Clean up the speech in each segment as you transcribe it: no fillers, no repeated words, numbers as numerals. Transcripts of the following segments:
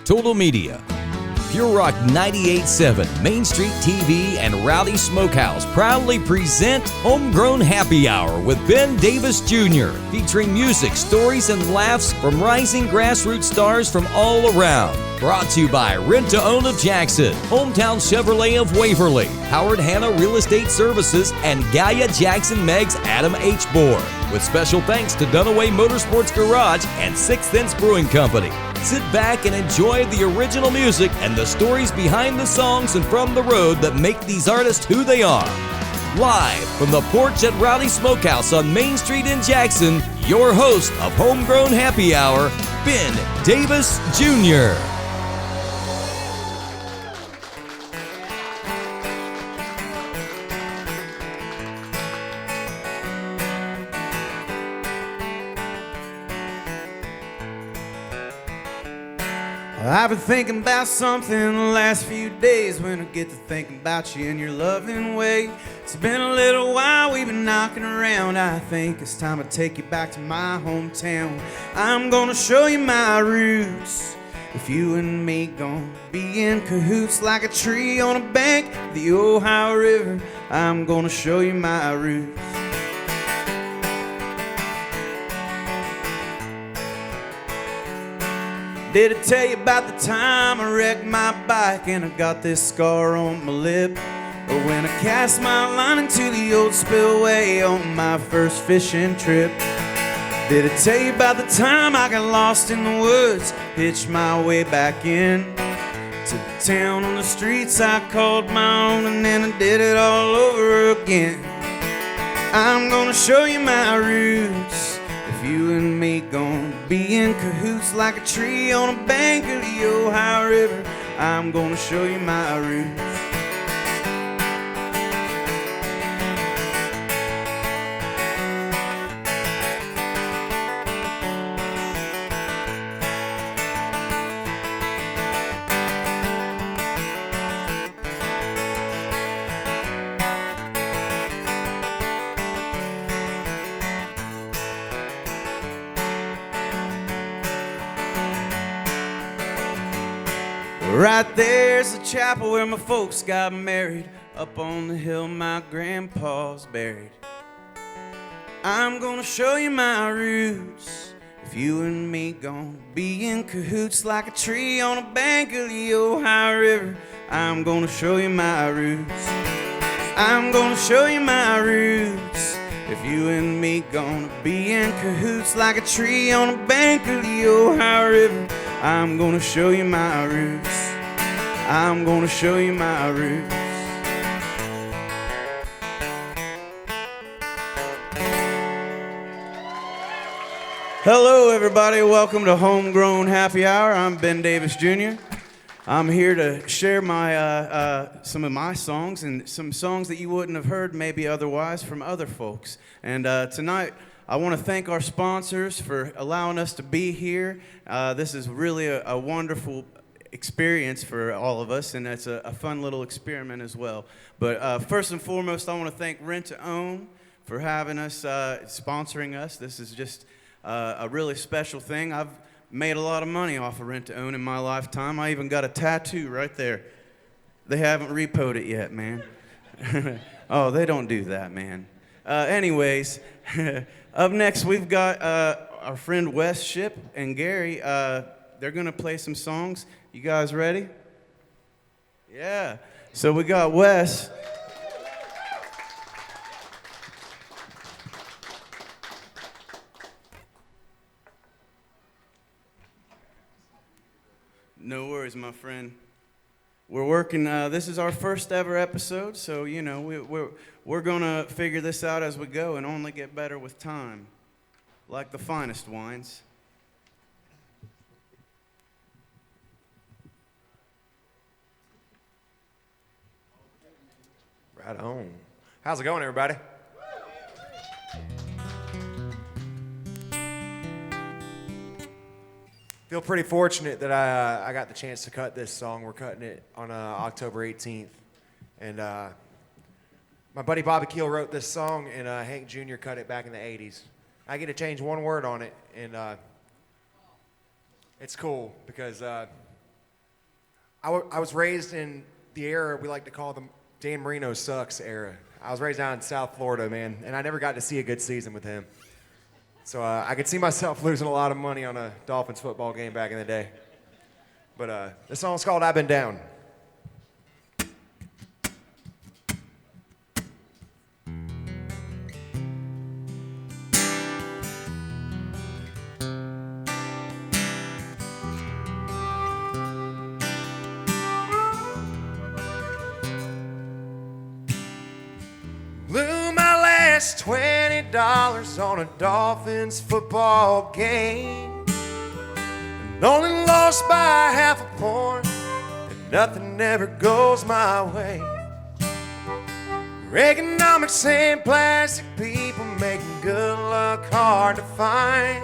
Total Media, Pure Rock 98.7, Main Street TV, and Rowdy Smokehouse proudly present Homegrown Happy Hour with Ben Davis Jr., featuring music, stories, and laughs from rising grassroots stars from all around. Brought to you by Rent to Own of Jackson, Hometown Chevrolet of Waverly, Howard Hanna Real Estate Services, and Gaia Jackson Meggs Adam H. Bohr. With special thanks to Dunaway Motorsports Garage and Sixth Sense Brewing Company. Sit back and enjoy the original music and the stories behind the songs and from the road that make these artists who they are. Live from the porch at Rowdy Smokehouse on Main Street in Jackson, your host of Homegrown Happy Hour, Ben Davis Jr. I've been thinking about something the last few days when I get to thinking about you in your loving way. It's been a little while we've been knocking around. I think it's time to take you back to my hometown. I'm gonna show you my roots. If you and me gonna be in cahoots like a tree on a bank of the Ohio River, I'm gonna show you my roots. Did I tell you about the time I wrecked my bike and I got this scar on my lip? Or when I cast my line into the old spillway on my first fishing trip? Did I tell you about the time I got lost in the woods, hitched my way back in to the town on the streets I called my own, and then I did it all over again? I'm gonna show you my roots. If you and me gonna be in cahoots like a tree on a bank of the Ohio River, I'm gonna show you my roots. Right there's the chapel where my folks got married. Up on the hill my grandpa's buried. I'm gonna show you my roots. If you and me gonna be in cahoots like a tree on a bank of the Ohio River, I'm gonna show you my roots. I'm gonna show you my roots. If you and me gonna be in cahoots like a tree on a bank of the Ohio River, I'm gonna show you my roots. I'm gonna show you my roots. Hello everybody, welcome to Homegrown Happy Hour. I'm Ben Davis Jr. I'm here to share my some of my songs and some songs that you wouldn't have heard maybe otherwise from other folks. And tonight I want to thank our sponsors for allowing us to be here. This is really a wonderful experience for all of us, and it's a fun little experiment as well. But first and foremost, I want to thank Rent to Own for having us, sponsoring us. This is just a really special thing. I've made a lot of money off of Rent to Own in my lifetime. I even got a tattoo right there. They haven't repoed it yet, man. Oh, they don't do that, man. Anyways, up next we've got our friend Wes Shipp and Gary. They're gonna play some songs. You guys ready? Yeah. So we got Wes. No worries, my friend. We're working. This is our first ever episode, so you know we're gonna figure this out as we go and only get better with time, like the finest wines. Right on. How's it going, everybody? Feel pretty fortunate that I got the chance to cut this song. We're cutting it on October 18th. And my buddy Bobby Keel wrote this song, and Hank Jr. cut it back in the 80s. I get to change one word on it, and it's cool because I was raised in the era we like to call the Dan Marino sucks era. I was raised down in South Florida, man, and I never got to see a good season with him. So I could see myself losing a lot of money on a Dolphins football game back in the day. But this song's called I've Been Down. Blew my last $20 on a Dolphins football game, and only lost by half a point, and nothing ever goes my way. Economics and plastic people making good luck hard to find,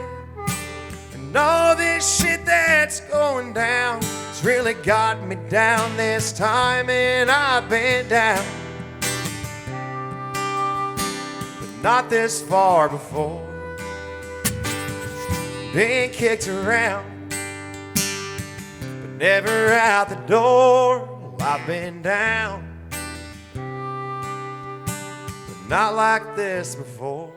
and all this shit that's going down has really got me down this time, and I've been down. Not this far before, been kicked around, but never out the door. Well, I've been down, but not like this before.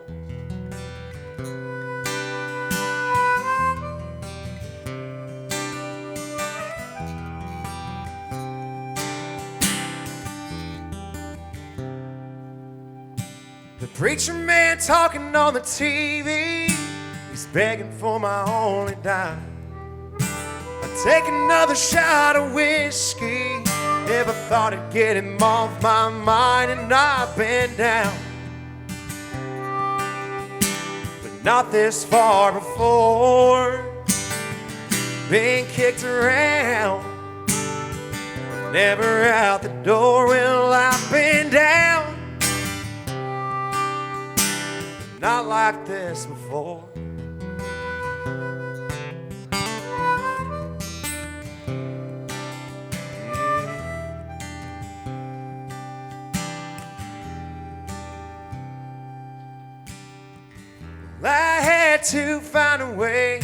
The preacher man talking on the TV, he's begging for my only dime. I take another shot of whiskey, never thought I'd get him off my mind, and I've been down, but not this far before. Been kicked around, never out the door. Well, I've been down, not like this before. Well, I had to find a way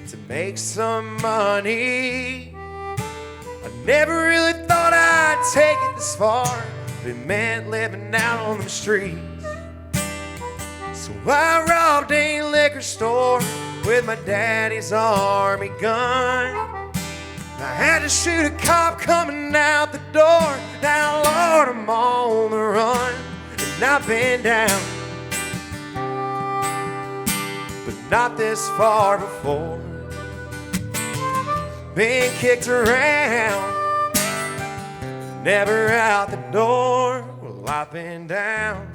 to make some money. I never really thought I'd take it this far, but it meant living out on the streets. So I robbed a liquor store with my daddy's army gun. I had to shoot a cop coming out the door. Now, Lord, I'm on the run, and I've been down, but not this far before. Been kicked around, never out the door. Well, I've been down,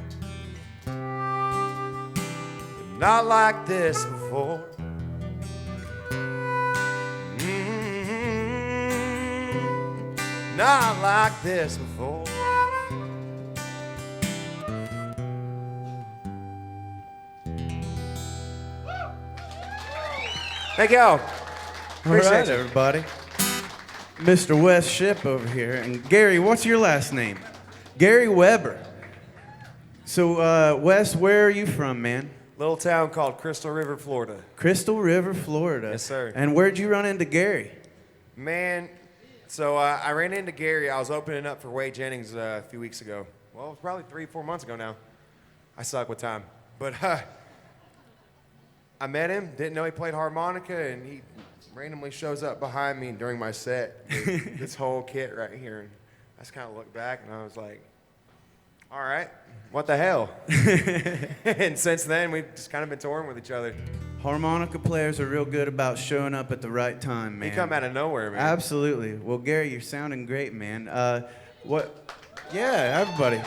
not like this before. Not like this before. Thank y'all. All right, everybody. Mr. Wes Shipp over here. And Gary, what's your last name? Gary Weber. So, Wes, where are you from, man? Little town called Crystal River, Florida. Crystal River, Florida. Yes, sir. And where'd you run into Gary? Man, so I ran into Gary. I was opening up for Wade Jennings a few weeks ago. Well, it was probably 3-4 months ago now. I suck with time. But I met him, didn't know he played harmonica, and he randomly shows up behind me during my set with this whole kit right here. And I just kind of looked back, and I was like, all right, what the hell? And since then, we've just kind of been touring with each other. Harmonica players are real good about showing up at the right time, man. He come out of nowhere, man. Absolutely. Well, Gary, you're sounding great, man. Yeah, everybody.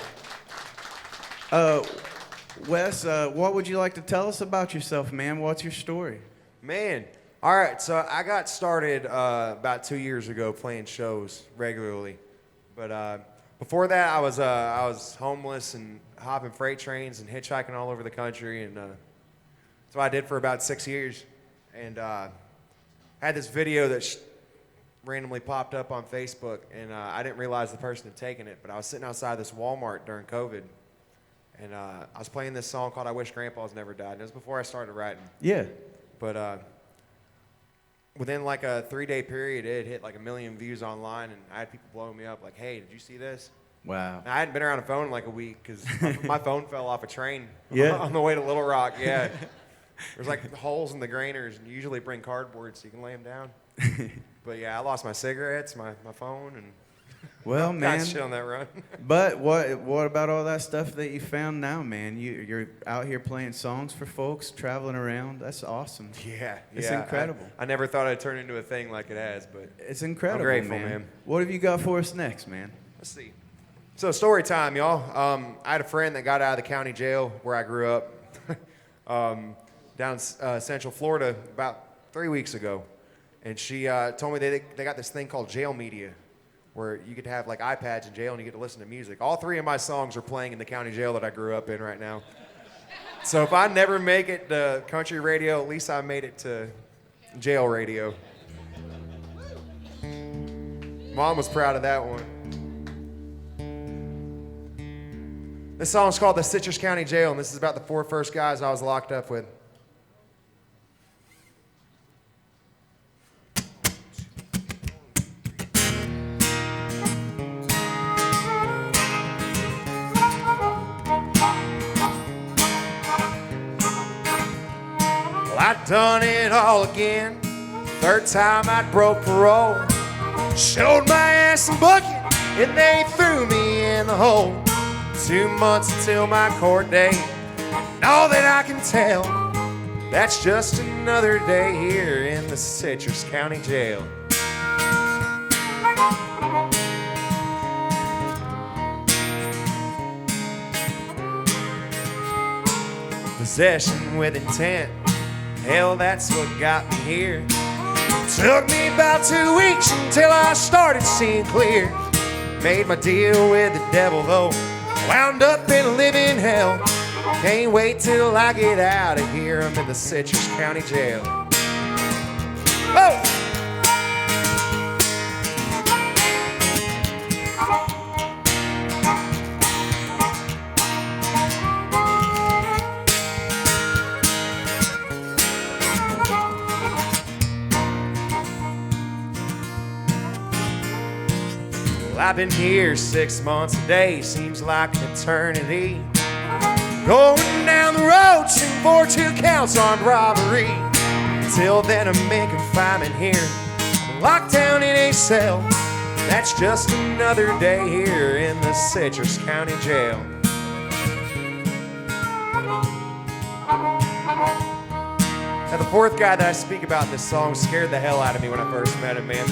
Wes, what would you like to tell us about yourself, man? What's your story? Man, all right, so I got started about 2 years ago playing shows regularly. But before that, I was homeless and hopping freight trains and hitchhiking all over the country, and that's what I did for about 6 years. And I had this video that randomly popped up on Facebook, and I didn't realize the person had taken it, but I was sitting outside this Walmart during COVID, and I was playing this song called I Wish Grandpa's Never Died, and it was before I started writing. Yeah. But within like a 3-day period, it hit like 1 million views online, and I had people blowing me up like, "Hey, did you see this?" Wow. And I hadn't been around a phone in like a week because my phone fell off a train Yeah. on the way to Little Rock. Yeah, there's like holes in the grainers, and you usually bring cardboard so you can lay them down. But yeah, I lost my cigarettes, my phone, and Well, man. shit on that run. But what about all that stuff that you found now, man? You're out here playing songs for folks, traveling around. That's awesome. Yeah, It's incredible. I never thought I'd turn into a thing like it has, but It's incredible, I'm grateful, man. What have you got for us next, man? let's see. So story time, y'all. I had a friend that got out of the county jail where I grew up, down Central Florida about 3 weeks ago, and she told me they got this thing called jail media, where you could have like iPads in jail and you get to listen to music. All 3 of my songs are playing in the county jail that I grew up in right now. So if I never make it to country radio, at least I made it to jail radio. Mom was proud of that one. This song's called The Citrus County Jail, and this is about the 4 first guys I was locked up with. Well, I'd done it all again. 3rd time I'd broke parole. Showed my ass and bucket, and they threw me in the hole. 2 months until my court date. And all that I can tell, that's just another day here in the Citrus County Jail. Possession with intent, hell, that's what got me here. Took me about 2 weeks until I started seeing clear. Made my deal with the devil though, wound up in living hell. Can't wait till I get out of here. I'm in the Citrus County Jail. Oh! Well, I've been here 6 months a day, seems like an eternity. Going down the road, shooting for 2 counts armed robbery. Till then I'm in confinement here, I'm locked down in a cell. That's just another day here in the Citrus County Jail. Now the 4th guy that I speak about in this song scared the hell out of me when I first met him, man.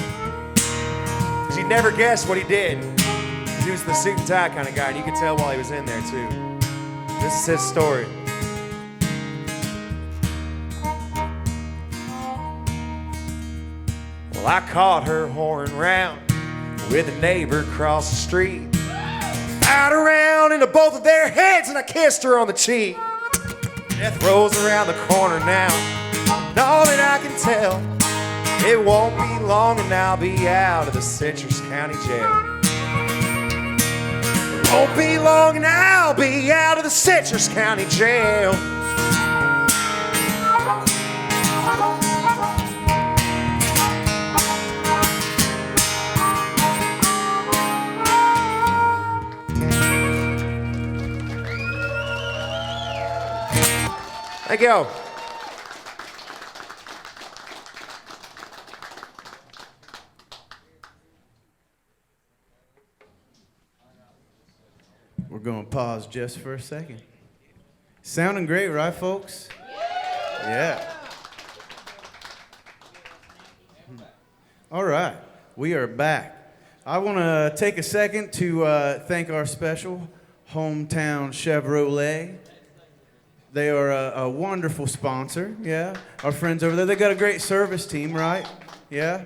Because you'd never guess what he did. He was the suit and tie kind of guy, and you could tell while he was in there too. This is his story. Well, I caught her whoring round with a neighbor across the street. Out around into both of their heads, and I kissed her on the cheek. Death rolls around the corner now, and all that I can tell, it won't be long and I'll be out of the Citrus County Jail. Won't be long and I'll be out of the Citrus County Jail. Thank you. We're going to pause just for a second. Sounding great, right, folks? Yeah. All right, we are back. I want to take a second to thank our special Hometown Chevrolet. They are a wonderful sponsor, yeah. Our friends over there, they got a great service team, right? Yeah.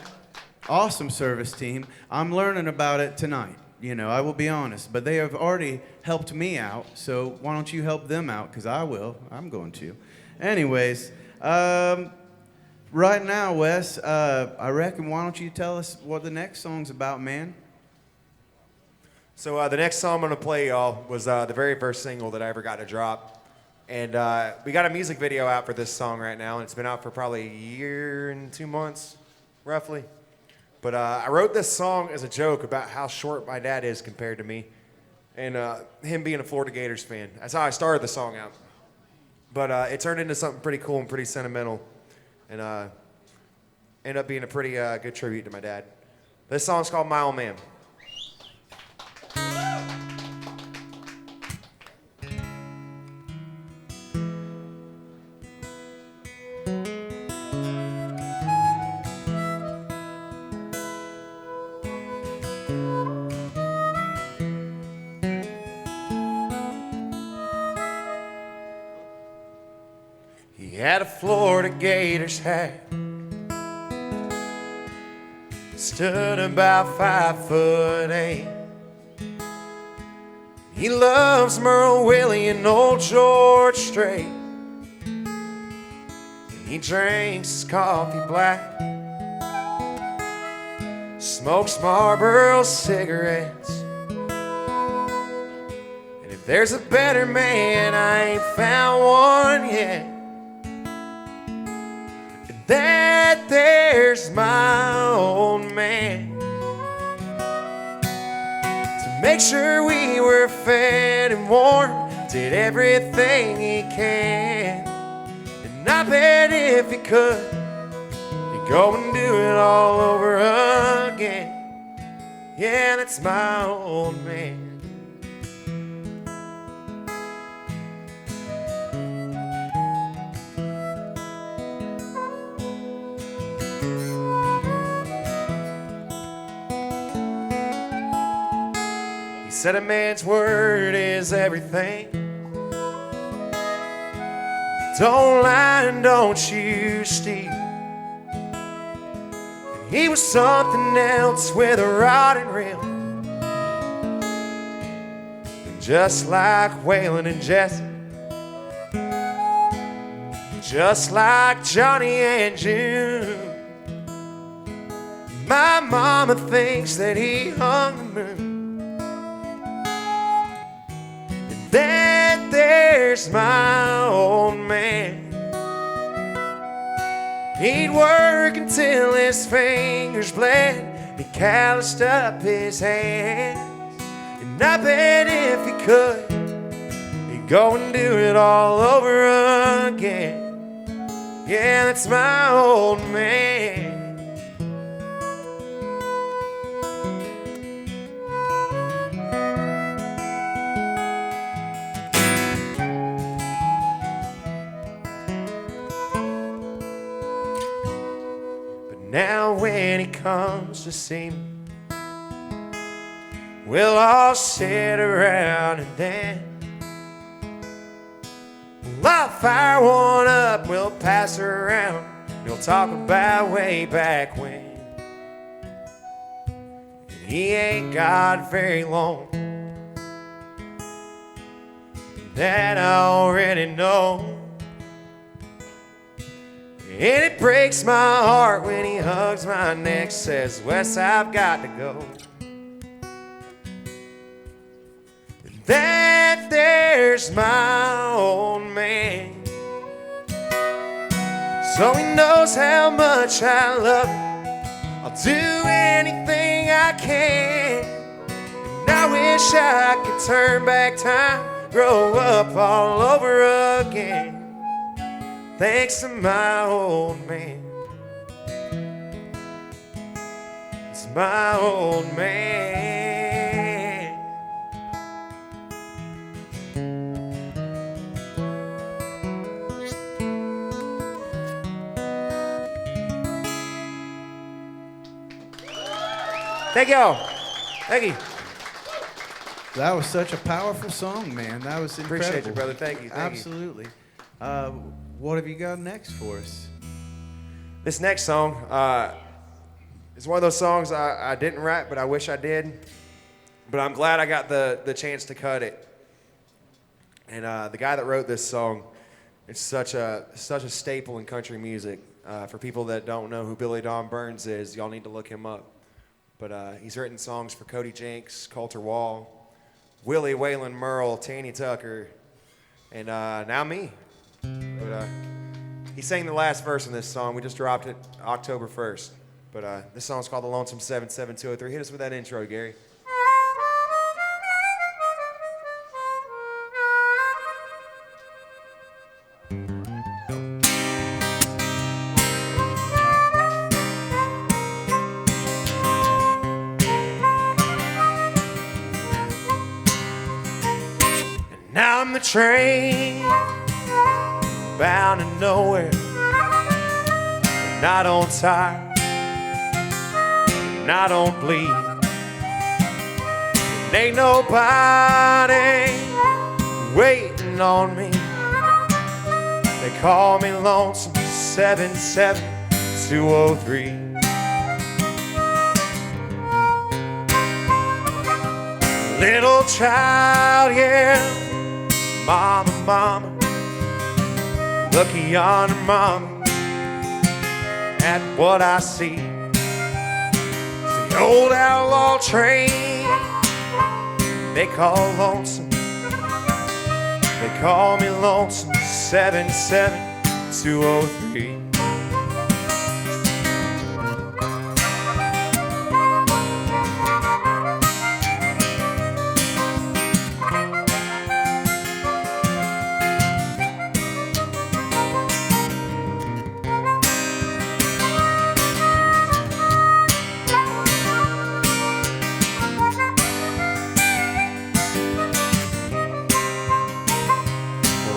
Awesome service team. I'm learning about it tonight. You know, I will be honest, but they have already helped me out, so why don't you help them out? Because I will. I'm going to. Anyways, right now, Wes, I reckon, why don't you tell us what the next song's about, man? So the next song I'm going to play, y'all, was the very first single that I ever got to drop. And we got a music video out for this song right now, and it's been out for probably a year and 2 months. roughly. But I wrote this song as a joke about how short my dad is compared to me, and him being a Florida Gators fan. That's how I started the song out. But it turned into something pretty cool and pretty sentimental, and ended up being a pretty good tribute to my dad. This song's called My Old Man. He had a Florida Gators hat, stood about 5'8". He loves Merle, Willie, and old George Strait. And he drinks his coffee black, smokes Marlboro cigarettes. And if there's a better man, I ain't found one yet. That there's my old man, to make sure we were fed and warm, did everything he can. And I bet if he could, he'd go and do it all over again. Yeah, that's my old man. Said a man's word is everything. Don't lie and don't you steal. And he was something else with a rod and reel. And just like Waylon and Jesse, just like Johnny and June, my mama thinks that he hung the moon. That there's my old man. He'd work until his fingers bled, he calloused up his hands. And I bet if he could, he'd go and do it all over again. Yeah, that's my old man. Now when he comes to see me, we'll all sit around and then I'll fire one up, we'll pass her around, we'll talk about way back when. And he ain't got very long, that I already know. And it breaks my heart when he hugs my neck, says, Wes, I've got to go. That there's my old man, so he knows how much I love him. I'll do anything I can. And I wish I could turn back time, grow up all over again. Thanks to my old man. It's my old man. Thank y'all. Thank you. That was such a powerful song, man. That was incredible. Appreciate you, brother. Thank you. Absolutely. What have you got next for us? This next song is one of those songs I didn't write, but I wish I did. But I'm glad I got the chance to cut it. And the guy that wrote this song, it's such a staple in country music. For people that don't know who Billy Don Burns is, y'all need to look him up. But he's written songs for Cody Jinks, Coulter Wall, Willie, Waylon, Merle, Tanny Tucker, and now me. But he sang the last verse in this song. We just dropped it October 1st. But this song's called The Lonesome 77203. Hit us with that intro, Gary. Now I'm the train bound to nowhere, and I don't tire, and I don't bleed. And ain't nobody waiting on me. They call me Lonesome 77203. Little child, yeah. Mama, mama, look yonder, mama, at what I see. It's the old outlaw train they call Lonesome. They call me Lonesome 77203.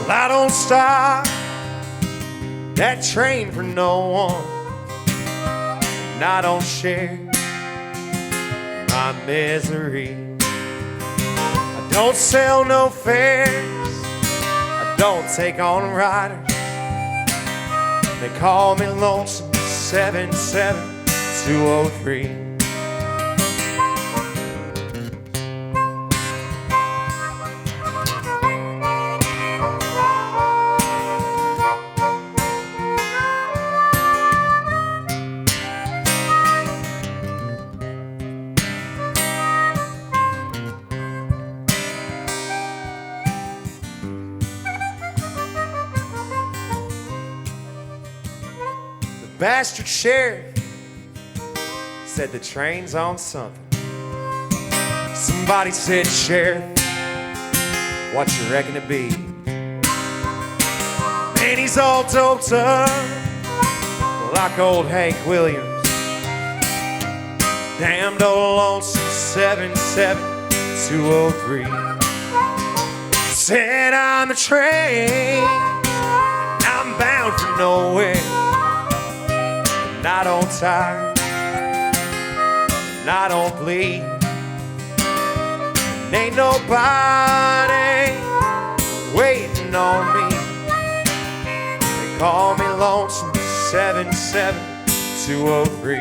I don't stop that train for no one, and I don't share my misery. I don't sell no fares, I don't take on riders. They call me Lonesome 77203. Bastard sheriff said the train's on something. Somebody said, Sheriff, what you reckon it be? Man, he's all doped up like old Hank Williams. Damned old Lonesome 77203. Said I'm the train, I'm bound for nowhere. And I don't tire, and I don't bleed. And ain't nobody waiting on me. They call me Lonesome 77203.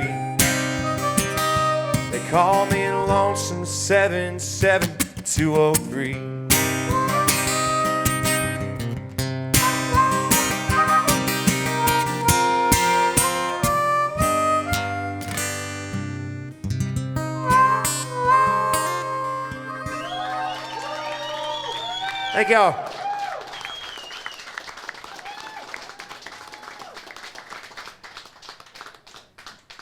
They call me Lonesome 77203. Thank y'all.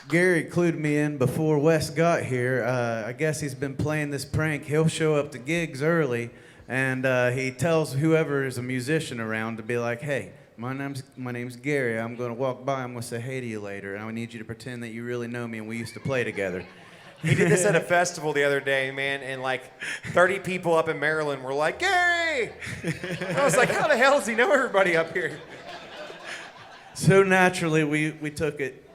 Gary clued me in before Wes got here. I guess he's been playing this prank. He'll show up to gigs early, and he tells whoever is a musician around to be like, "Hey, my name's Gary. I'm going to walk by. I'm going to say hey to you later, and I need you to pretend that you really know me and we used to play together." He did this at a festival the other day, man, and like 30 people up in Maryland were like, Gary! I was like, how the hell does he know everybody up here? So naturally, we took it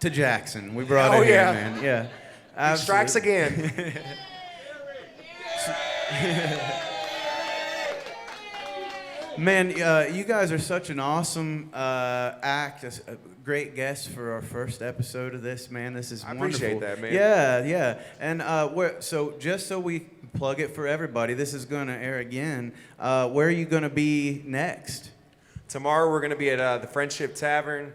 to Jackson. We brought it here, man. Yeah. He strikes again. Man, you guys are such an awesome act, a great guest for our first episode of this, man. This is wonderful. I appreciate that, man. Yeah. And so just so we plug it for everybody, this is going to air again. Where are you going to be next? Tomorrow we're going to be at the Friendship Tavern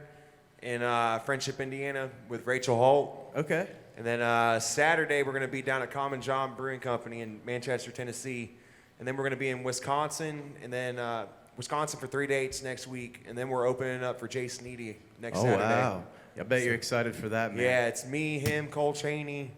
in Friendship, Indiana with Rachel Holt. Okay. And then Saturday we're going to be down at Common John Brewing Company in Manchester, Tennessee. And then we're going to be in Wisconsin, and then Wisconsin for 3 dates next week, and then we're opening up for Jason Eady next Saturday. Oh, wow. I bet you're excited for that, man. Yeah, it's me, him, Cole Chaney.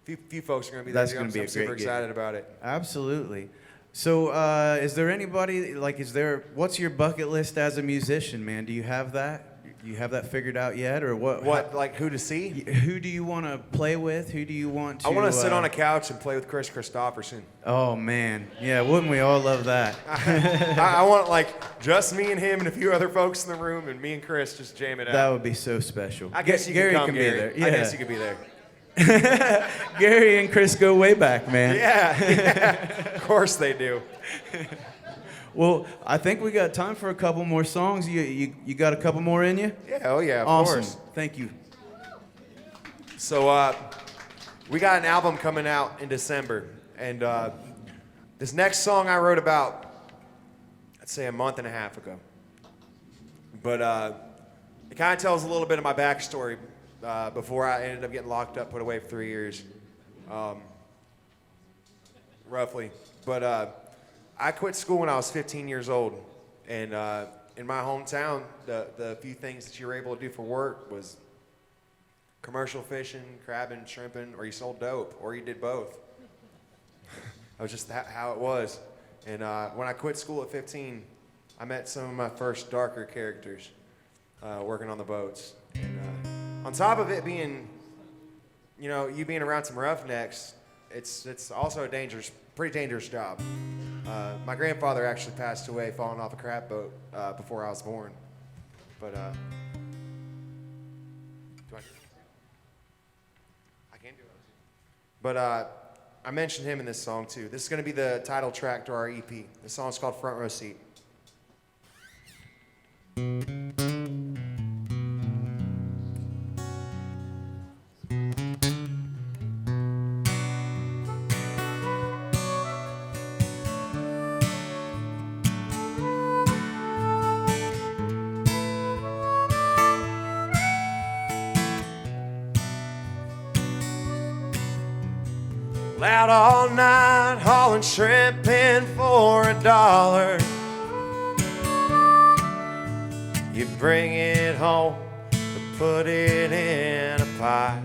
Few folks are going to be there. That's going to be a I'm super great gig. excited about it. Absolutely. So, is there anybody, what's your bucket list as a musician, man? Do you have that? Do you have that figured out yet, or what? Like who to see? Who do you want to play with? Who do you want to? I want to sit on a couch and play with Chris Christopherson. Oh man, yeah, wouldn't we all love that? I want just me and him and a few other folks in the room, and me and Chris just jam it out. That would be so special. I guess you Gary can can Gary. be there. Yeah. I guess you could be there. Gary and Chris go way back, man. Yeah. Of course they do. Well, I think we got time for a couple more songs. You got a couple more in you? Yeah, oh yeah, of awesome. course. Thank you. So we got an album coming out in December, and this next song I wrote about, I'd say a month and a half ago. But it kind of tells a little bit of my backstory before I ended up getting locked up, put away for 3 years, roughly. But I quit school when I was 15 years old, and in my hometown, the few things that you were able to do for work was commercial fishing, crabbing, shrimping, or you sold dope, or you did both. That was just how it was. And when I quit school at 15, I met some of my first darker characters working on the boats. And on top of it being, you being around some roughnecks, it's also a pretty dangerous job. My grandfather actually passed away falling off a crab boat before I was born. But I can't do it. But I mentioned him in this song too. This is going to be the title track to our EP. This song is called Front Row Seat. Out all night hauling shrimp in for $1. You bring it home and put it in a pie.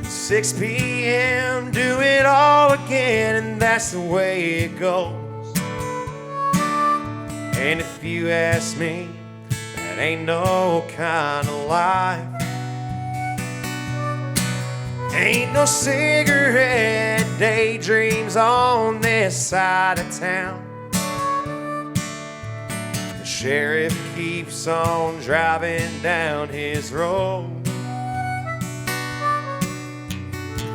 6 p.m. do it all again, and that's the way it goes. And if you ask me, that ain't no kind of life. Ain't no cigarette daydreams on this side of town. The sheriff keeps on driving down his road,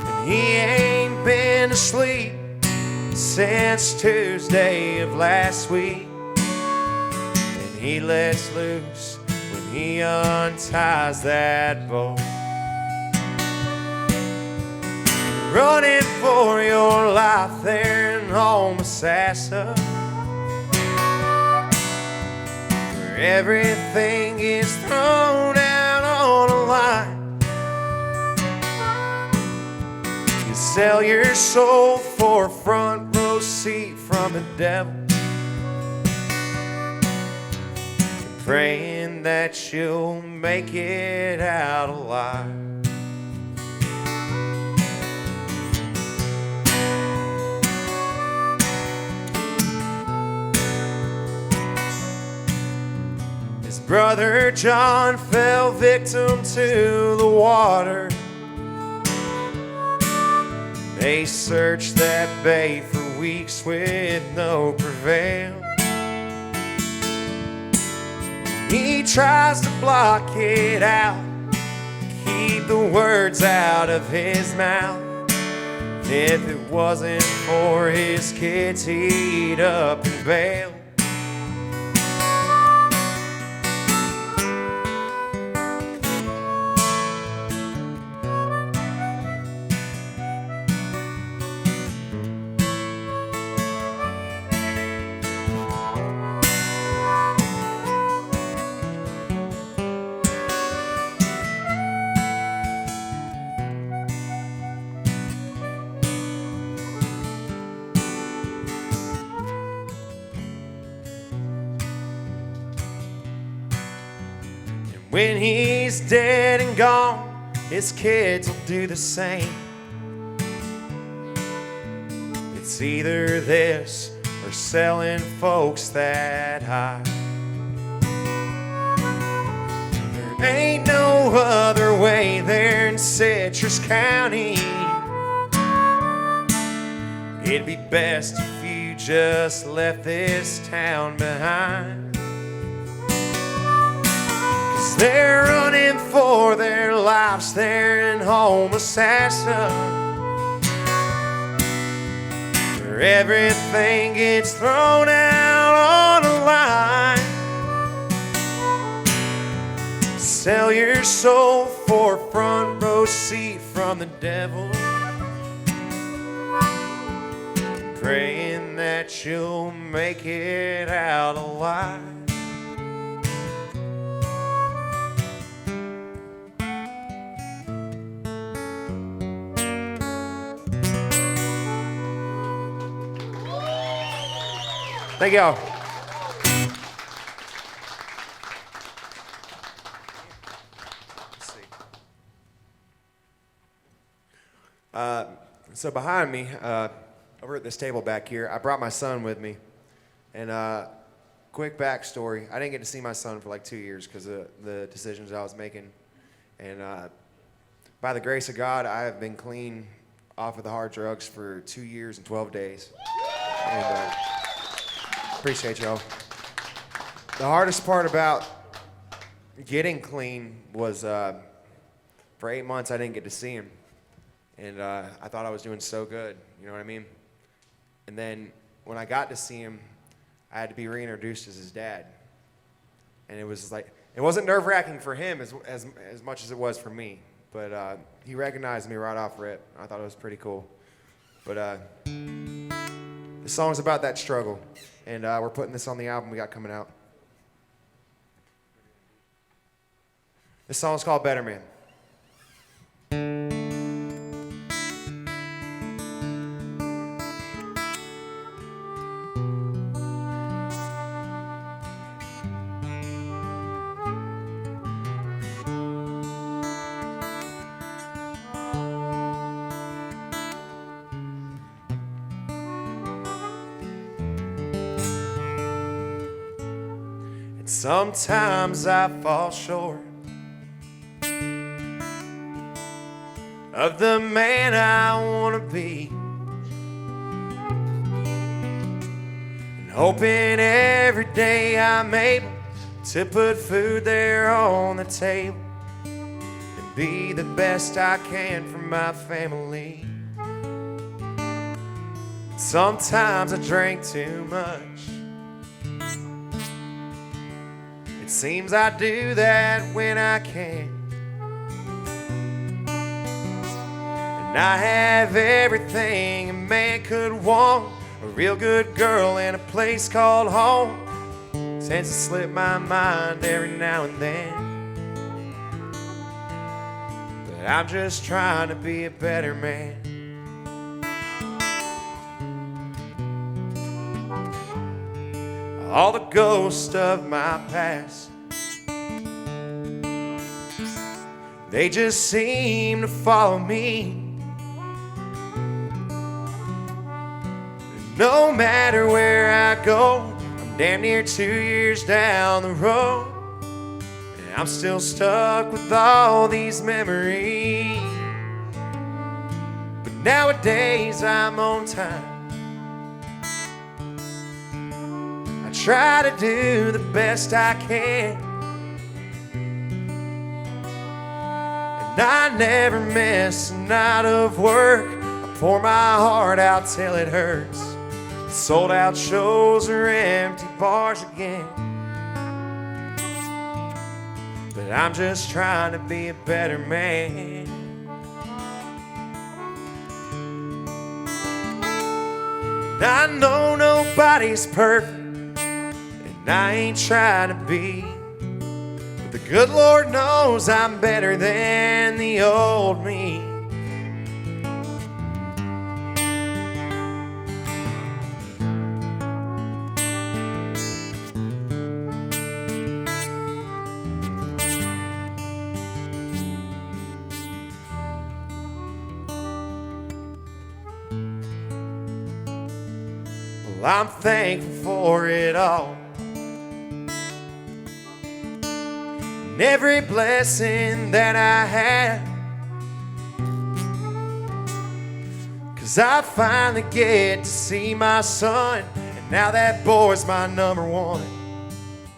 and he ain't been asleep since Tuesday of last week. And he lets loose when he unties that bolt. Running for your life there in Homosassa, where everything is thrown out on a line. You sell your soul for a front row seat from the devil, and praying that you'll make it out alive. Brother John fell victim to the water. They searched that bay for weeks with no prevail. He tries to block it out, keep the words out of his mouth. If it wasn't for his kids, he'd up and bail. When he's dead and gone, his kids will do the same. It's either this or selling folks that high. There ain't no other way there in Citrus County. It'd be best if you just left this town behind. 'Cause they're running for their lives there in Homosassa, where everything gets thrown out on a line. Sell your soul for a front row seat from the devil, praying that you'll make it out alive. Thank y'all. So behind me, over at this table back here, I brought my son with me. And quick backstory, I didn't get to see my son for like 2 years because of the decisions I was making. And by the grace of God, I have been clean off of the hard drugs for 2 years and 12 days. And appreciate y'all. The hardest part about getting clean was for 8 months I didn't get to see him. And I thought I was doing so good, you know what I mean? And then when I got to see him, I had to be reintroduced as his dad. And it was like, it wasn't nerve-wracking for him as much as it was for me. But he recognized me right off rip. I thought it was pretty cool. But the song's about that struggle. And we're putting this on the album we got coming out. This song's called Better Man. Sometimes I fall short of the man I want to be, and hoping every day I'm able to put food there on the table and be the best I can for my family. Sometimes I drink too much. It seems I do that when I can. And I have everything a man could want. A real good girl and a place called home. Tends to slip my mind every now and then. But I'm just trying to be a better man. All the ghosts of my past, they just seem to follow me. No matter where I go, I'm damn near 2 years down the road, and I'm still stuck with all these memories. But nowadays I'm on time. Try to do the best I can, and I never miss a night of work. I pour my heart out till it hurts. Sold out shows or empty bars again, but I'm just trying to be a better man. And I know nobody's perfect, I ain't trying to be, but the good Lord knows I'm better than the old me. Well, I'm thankful for it all. And every blessing that I had, 'cause I finally get to see my son, and now that boy's my number one.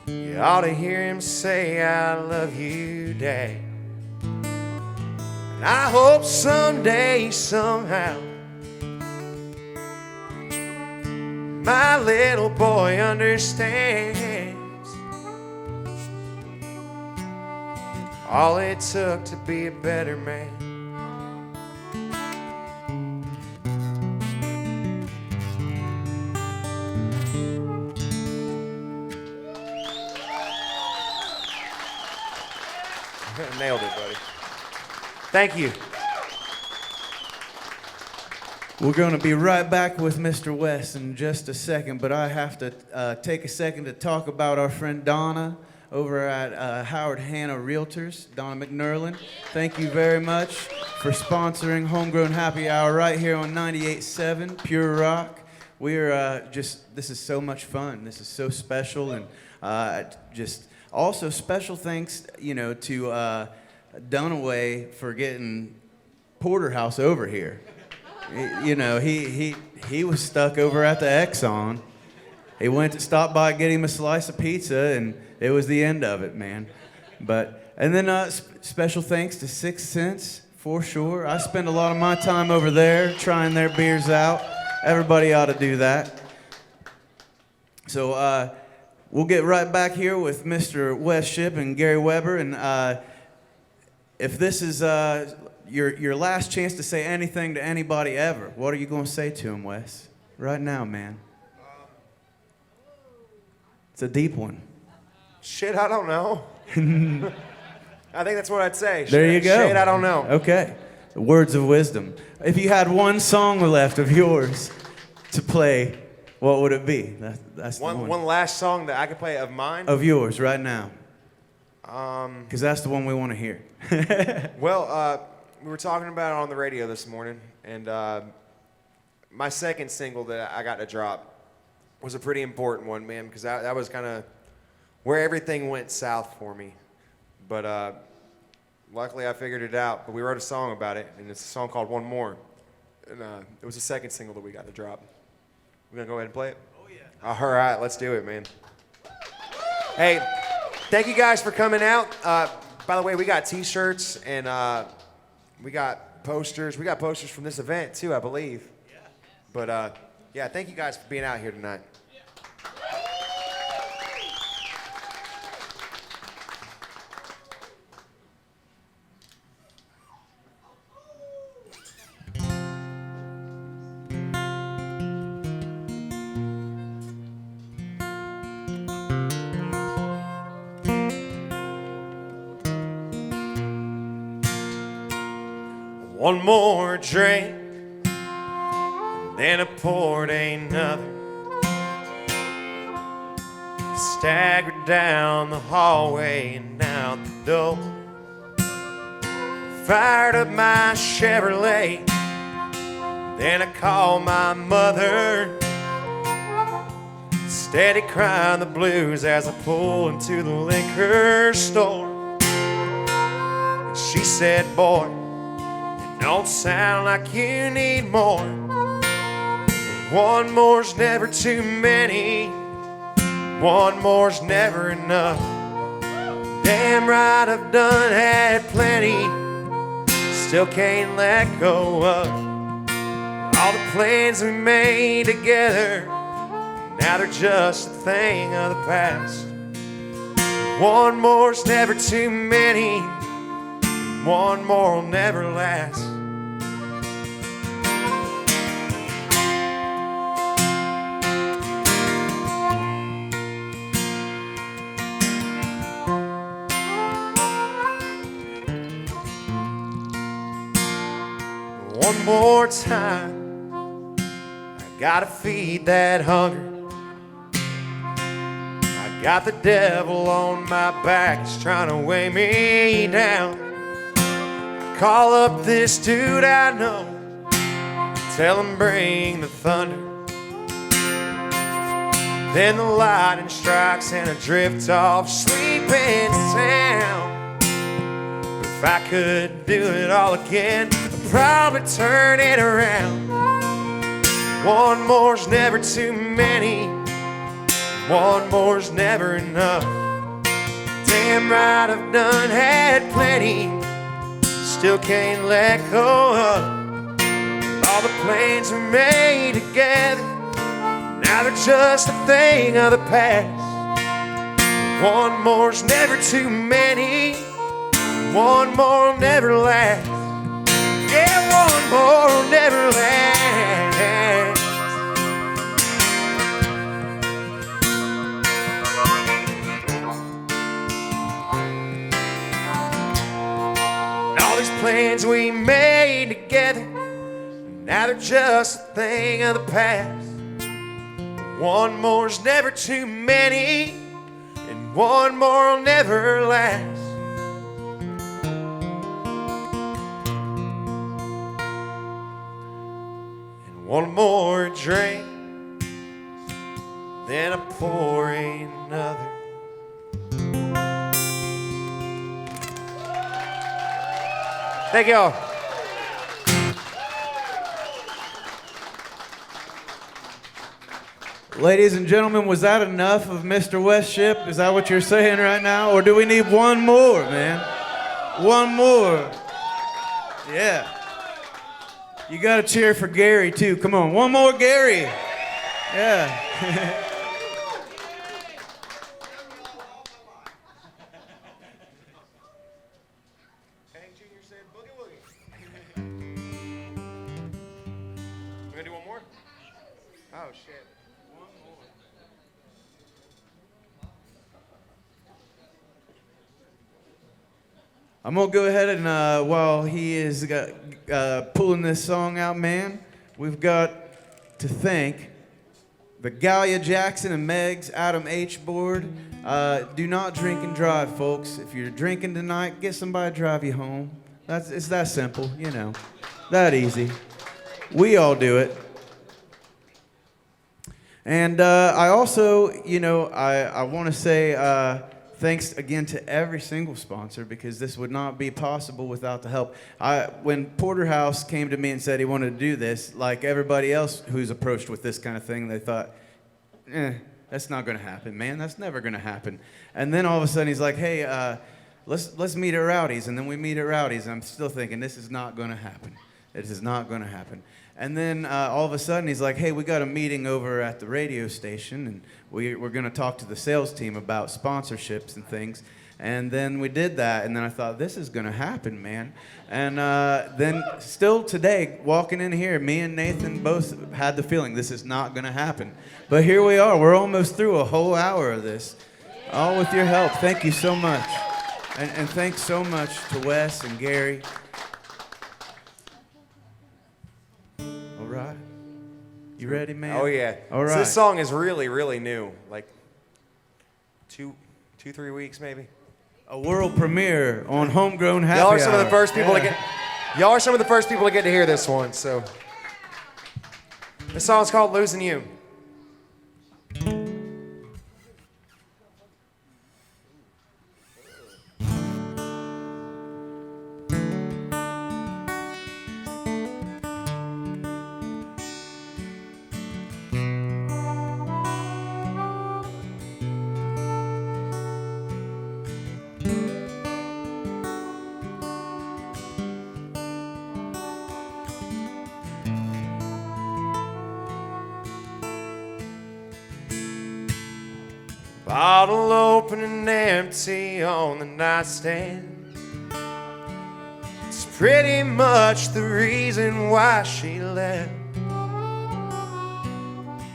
You ought to hear him say, I love you, Dad. And I hope someday, somehow, my little boy understands all it took to be a better man. Nailed it, buddy. Thank you. We're going to be right back with Mr. Wes in just a second, but I have to take a second to talk about our friend Donna over at Howard Hanna Realtors, Donna McNerlin. Thank you very much for sponsoring Homegrown Happy Hour right here on 98.7 Pure Rock. We're this is so much fun. This is so special, and also special thanks, to Dunaway for getting Porterhouse over here. He was stuck over at the Exxon. He went to stop by, get him a slice of pizza, and it was the end of it, man. And then special thanks to 6 Cents, for sure. I spend a lot of my time over there trying their beers out. Everybody ought to do that. So we'll get right back here with Mr. Wes Shipp and Gary Weber, and if this is your last chance to say anything to anybody ever, what are you going to say to him, Wes? Right now, man. It's a deep one. Shit, I don't know. I think that's what I'd say. There you go. Shit, I don't know. Okay. Words of wisdom. If you had one song left of yours to play, what would it be? That's the one. One last song that I could play of mine? Of yours, right now. Because that's the one we want to hear. Well, we were talking about it on the radio this morning, and my second single that I got to drop was a pretty important one, man, because that was kind of where everything went south for me. But luckily I figured it out, but we wrote a song about it, and it's a song called One More. And it was the second single that we got to drop. We're going to go ahead and play it? Oh, yeah. All right, let's do it, man. Hey, thank you guys for coming out. By the way, we got T-shirts, and we got posters. We got posters from this event, too, I believe. Yeah. But, yeah, thank you guys for being out here tonight. One more drink, then I poured another. Staggered down the hallway and out the door. Fired up my Chevrolet, then I called my mother. Steady crying the blues as I pull into the liquor store. And she said, boy, don't sound like you need more. One more's never too many. One more's never enough. Damn right I've done had plenty. Still can't let go of all the plans we made together. Now they're just a thing of the past. One more's never too many. One more will never last. One more time, I gotta feed that hunger. I got the devil on my back, he's trying to weigh me down. Call up this dude I know, tell him bring the thunder. Then the lightning strikes and I drift off, sleeping sound. If I could do it all again, I'd probably turn it around. One more's never too many, one more's never enough. Damn right I've done had plenty, still can't let go of. All the plans we made together, now they're just a thing of the past. One more's never too many, one more will never last. Yeah, one more will never last. All these plans we made together, now they're just a thing of the past. One more's never too many, and one more will never last. And one more drink, then I pour another. Thank y'all. Ladies and gentlemen, was that enough of Mr. Wes Shipp? Is that what you're saying right now? Or do we need one more, man? One more. Yeah. You got to cheer for Gary, too. Come on. One more, Gary. Yeah. Oh, shit. I'm going to go ahead and, while he is pulling this song out, man, we've got to thank the Galia Jackson and Megs Adam H. board. Do not drink and drive, folks. If you're drinking tonight, get somebody to drive you home. It's that simple, you know, that easy. We all do it. And I also, you know, I want to say thanks again to every single sponsor, because this would not be possible without the help. When Porterhouse came to me and said he wanted to do this, like everybody else who's approached with this kind of thing, they thought, that's not going to happen, man. That's never going to happen. And then all of a sudden he's like, hey, let's meet at Rowdy's. And then we meet at Rowdy's. And I'm still thinking, this is not going to happen. It is not going to happen. And then all of a sudden he's like, hey, we got a meeting over at the radio station, and we're going to talk to the sales team about sponsorships and things. And then we did that, and then I thought, this is going to happen, man. And then still today, walking in here, me and Nathan both had the feeling this is not going to happen. But here we are. We're almost through a whole hour of this, all with your help. Thank you so much. And thanks so much to Wes and Gary. Right. You ready, man? Oh, yeah. All right. So this song is really, really new. Like 2-3 weeks, maybe. A world premiere on Homegrown Happy Hour. Y'all are some of the first people to get. Y'all are some of the first people to get to hear this one. So this song's called "Losing You." Bottle open and empty on the nightstand. It's pretty much the reason why she left.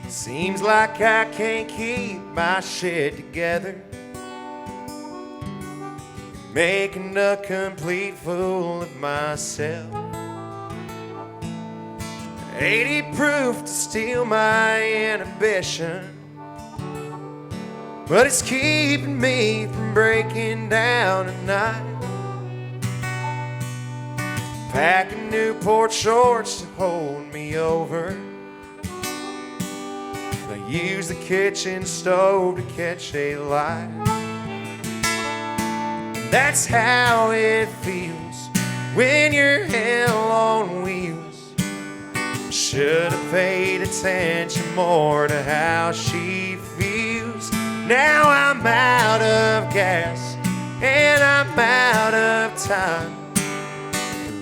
Seems like I can't keep my shit together, making a complete fool of myself. 80 proof to steal my inhibition, but it's keeping me from breaking down tonight. Packing Newport shorts to hold me over, They use the kitchen stove to catch a light. That's how it feels when you're hell on wheels. Should have paid attention more to how she feels. Now I'm out of gas and I'm out of time.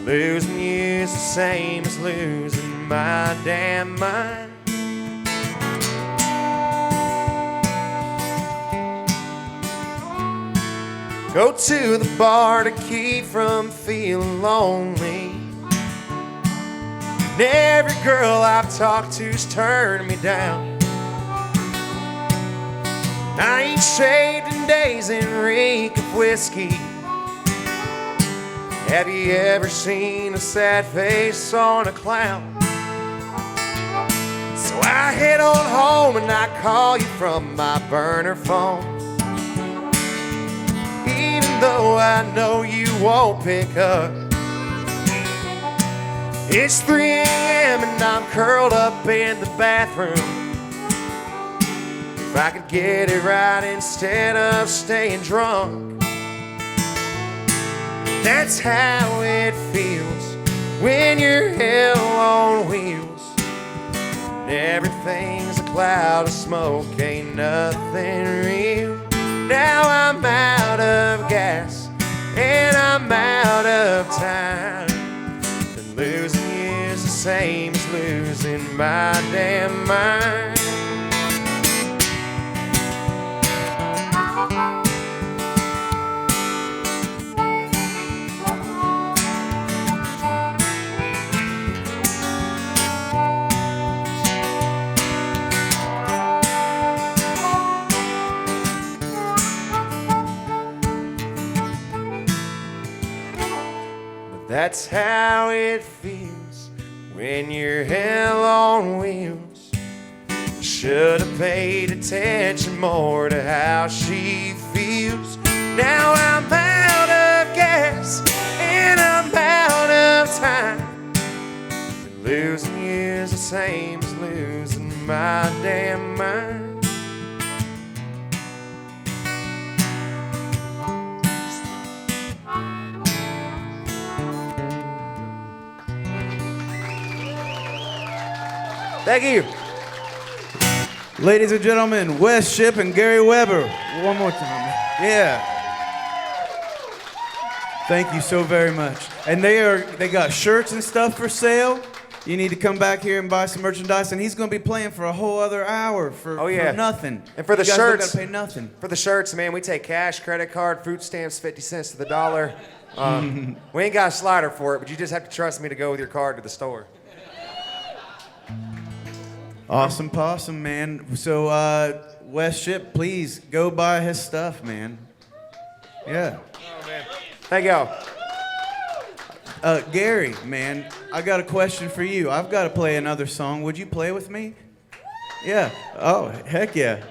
Losing you's the same as losing my damn mind. Go to the bar to keep from feeling lonely. And every girl I've talked to's turned me down. I ain't shaved in days and reek of whiskey. Have you ever seen a sad face on a clown? So I head on home and I call you from my burner phone. Even though I know you won't pick up. It's 3 a.m. and I'm curled up in the bathroom. If I could get it right instead of staying drunk. That's how it feels when you're hell on wheels. And everything's a cloud of smoke, ain't nothing real. Now I'm out of gas and I'm out of time. And losing you's the same as losing my damn mind. That's how it feels when you're hell on wheels. Should have paid attention more to how she feels. Now I'm out of gas and I'm out of time. And losing you's the same as losing my damn mind. Thank you. Ladies and gentlemen, Wes Shipp and Gary Weber. One more time. Yeah. Thank you so very much. And they got shirts and stuff for sale. You need to come back here and buy some merchandise. And he's going to be playing for a whole other hour for nothing. And for the you guys shirts, don't gotta pay nothing. For the shirts, man, we take cash, credit card, food stamps, 50 cents to the dollar. We ain't got a slider for it, but you just have to trust me to go with your card to the store. Awesome possum, man. So, Wes Shipp, please go buy his stuff, man. Yeah. Oh, man. Thank y'all. Gary, man, I got a question for you. I've got to play another song. Would you play with me? Yeah. Oh, heck yeah.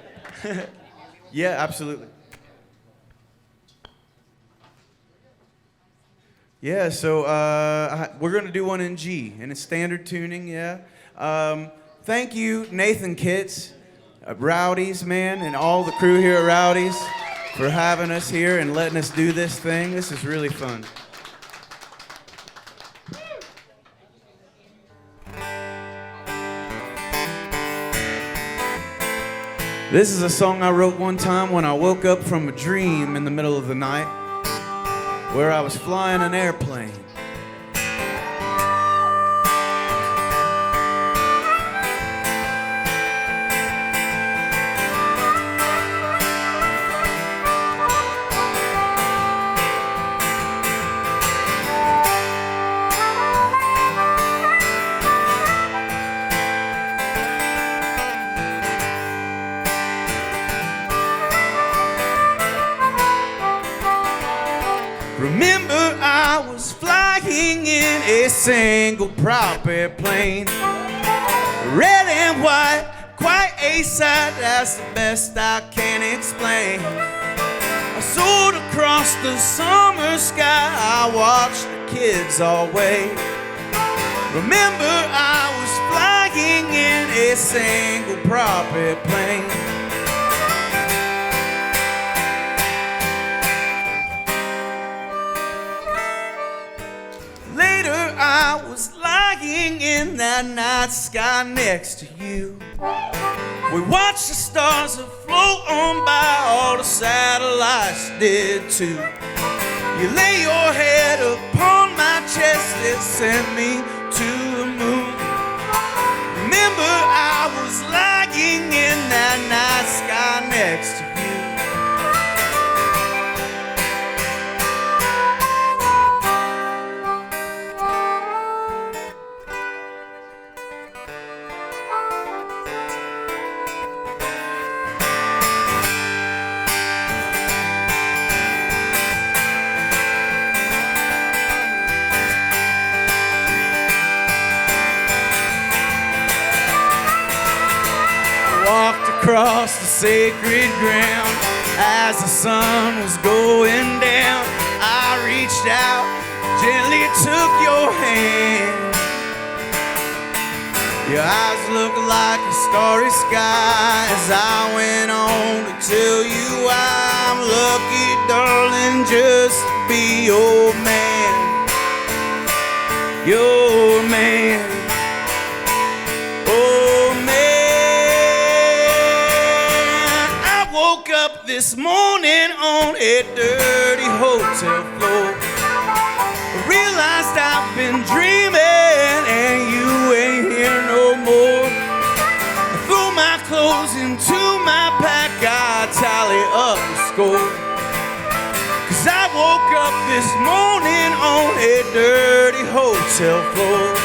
Yeah, absolutely. Yeah, so we're going to do one in G, and it's standard tuning, yeah. Thank you, Nathan Kitts, Rowdy's, man, and all the crew here at Rowdy's for having us here and letting us do this thing. This is really fun. This is a song I wrote one time when I woke up from a dream in the middle of the night where I was flying an airplane. Remember, I was flying in a single prop airplane, red and white, quite a sight, that's the best I can explain. I soared across the summer sky, I watched the kids all wave. Remember, I was flying lying in a single private plane. Later I was lying in that night sky next to you. We watched the stars float on by, all the satellites did too. You lay your head upon my chest and sent me to the moon. Remember, I was lying in that night sky next to you. Across the sacred ground as the sun was going down, I reached out, gently took your hand. Your eyes looked like a starry sky as I went on to tell you I'm lucky, darling, just to be your man. Your man. This morning on a dirty hotel floor, I realized I've been dreaming and you ain't here no more. I threw my clothes into my pack, I tally up the score. 'Cause I woke up this morning on a dirty hotel floor.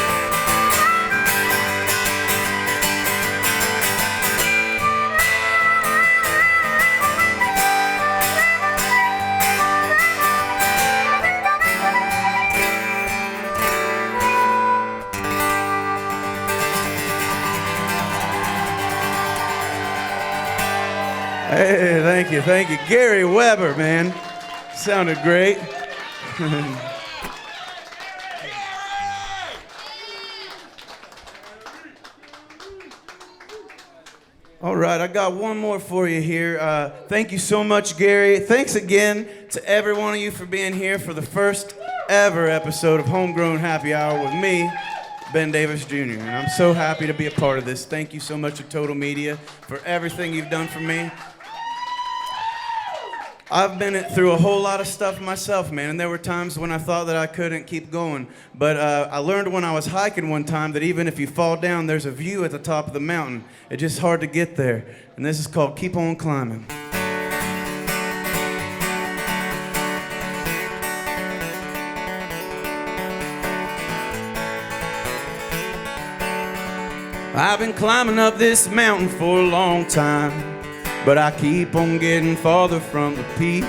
Hey, thank you. Gary Weber, man. Sounded great. All right, I got one more for you here. Thank you so much, Gary. Thanks again to every one of you for being here for the first ever episode of Homegrown Happy Hour with me, Ben Davis Jr. And I'm so happy to be a part of this. Thank you so much to Total Media for everything you've done for me. I've been through a whole lot of stuff myself, man, and there were times when I thought that I couldn't keep going. But I learned when I was hiking one time that even if you fall down, there's a view at the top of the mountain. It's just hard to get there. And this is called Keep On Climbing. I've been climbing up this mountain for a long time, but I keep on getting farther from the peak.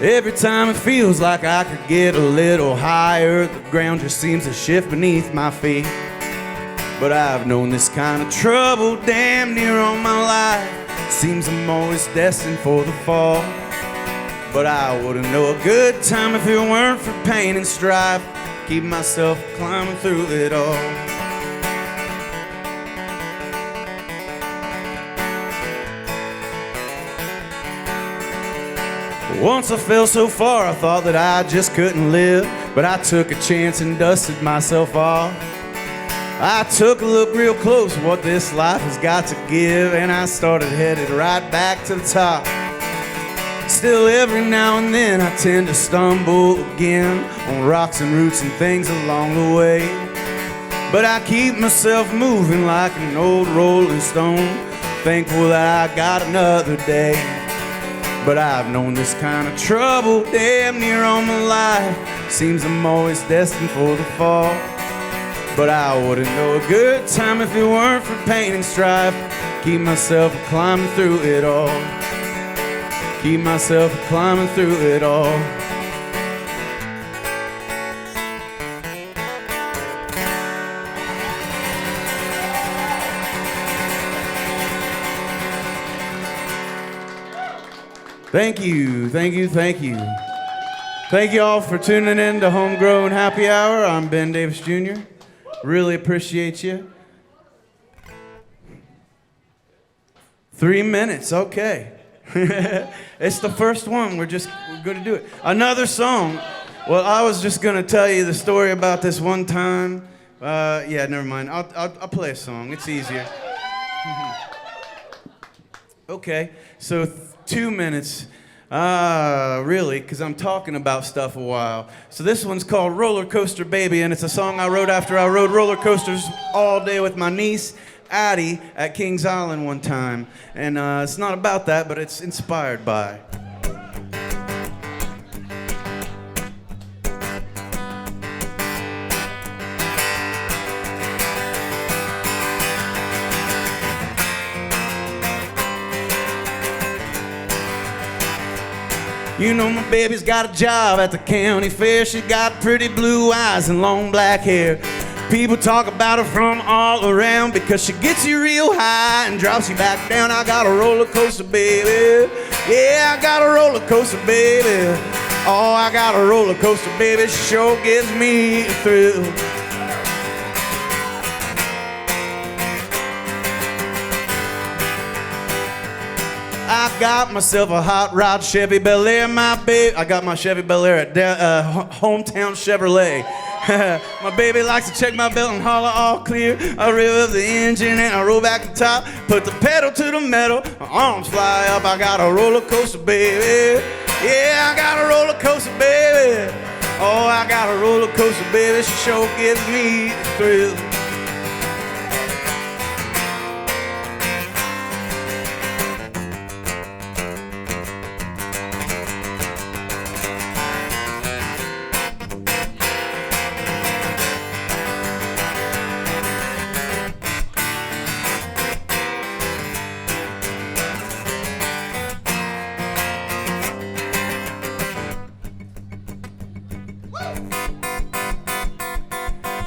Every time it feels like I could get a little higher, the ground just seems to shift beneath my feet. But I've known this kind of trouble damn near all my life. Seems I'm always destined for the fall. But I wouldn't know a good time if it weren't for pain and strife. Keep myself climbing through it all. Once I fell so far I thought that I just couldn't live, but I took a chance and dusted myself off. I took a look real close at what this life has got to give, and I started headed right back to the top. Still every now and then I tend to stumble again on rocks and roots and things along the way. But I keep myself moving like an old rolling stone, thankful that I got another day. But I've known this kind of trouble damn near all my life. Seems I'm always destined for the fall. But I wouldn't know a good time if it weren't for pain and strife. Keep myself climbing through it all. Keep myself climbing through it all. Thank you, thank you, thank you. Thank you all for tuning in to Homegrown Happy Hour. I'm Ben Davis Jr. Really appreciate you. 3 minutes, okay. It's the first one. We're going to do it. Another song. Well, I was just going to tell you the story about this one time. Yeah, never mind. I'll play a song. It's easier. Okay, so 2 minutes. Really, because I'm talking about stuff a while. So this one's called Roller Coaster Baby, and it's a song I wrote after I rode roller coasters all day with my niece, Addie, at Kings Island one time. And it's not about that, but it's inspired by. You know my baby's got a job at the county fair. She got pretty blue eyes and long black hair. People talk about her from all around because she gets you real high and drops you back down. I got a roller coaster, baby. Yeah, I got a roller coaster, baby. Oh, I got a roller coaster, baby. She sure gives me a thrill. I got myself a hot rod Chevy Bel Air, my baby. I got my Chevy Bel Air at Hometown Chevrolet. My baby likes to check my belt and holler all clear. I rev up the engine and I roll back the top. Put the pedal to the metal, my arms fly up. I got a roller coaster, baby. Yeah, I got a roller coaster, baby. Oh, I got a roller coaster, baby. She sure gives me a thrill.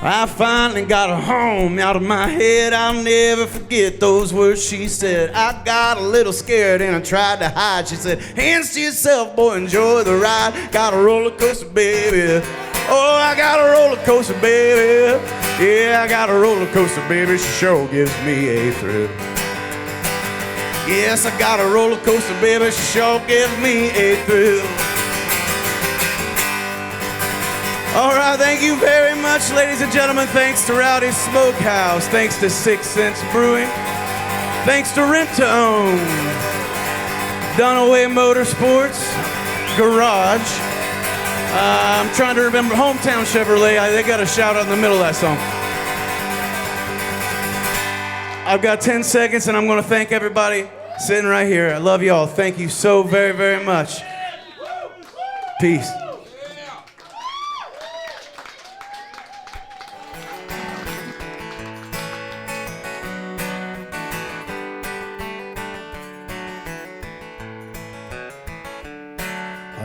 I finally got her home out of my head. I'll never forget those words she said. I got a little scared and I tried to hide. She said, hands to yourself, boy, enjoy the ride. Got a roller coaster, baby. Oh, I got a roller coaster, baby. Yeah, I got a roller coaster, baby. She sure gives me a thrill. Yes, I got a roller coaster, baby. She sure gives me a thrill. All right, thank you very much, ladies and gentlemen. Thanks to Rowdy Smokehouse. Thanks to 6 Cents Brewing. Thanks to Rent to Own. Dunaway Motorsports. Garage. I'm trying to remember. Hometown Chevrolet. They got a shout out in the middle of that song. I've got 10 seconds, and I'm going to thank everybody sitting right here. I love you all. Thank you so very, very much. Peace.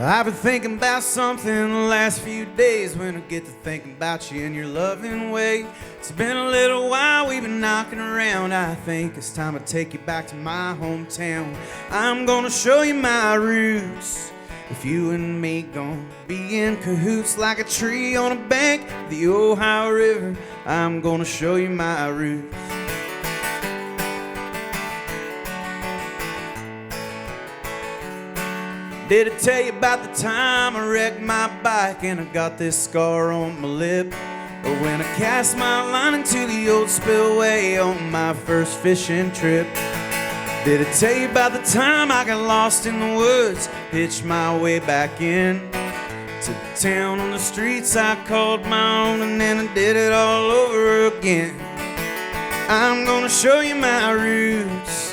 I've been thinking about something the last few days. When I get to thinking about you in your loving way. It's been a little while we've been knocking around. I think it's time to take you back to my hometown. I'm gonna show you my roots. If you and me gonna be in cahoots like a tree on a bank of the Ohio River, I'm gonna show you my roots. Did I tell you about the time I wrecked my bike and I got this scar on my lip? Or when I cast my line into the old spillway on my first fishing trip? Did I tell you about the time I got lost in the woods, hitched my way back in to the town on the streets I called my own, and then I did it all over again? I'm gonna show you my roots.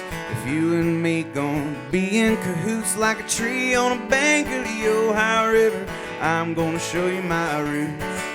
You and me gonna be in cahoots like a tree on a bank of the Ohio River. I'm gonna show you my roots.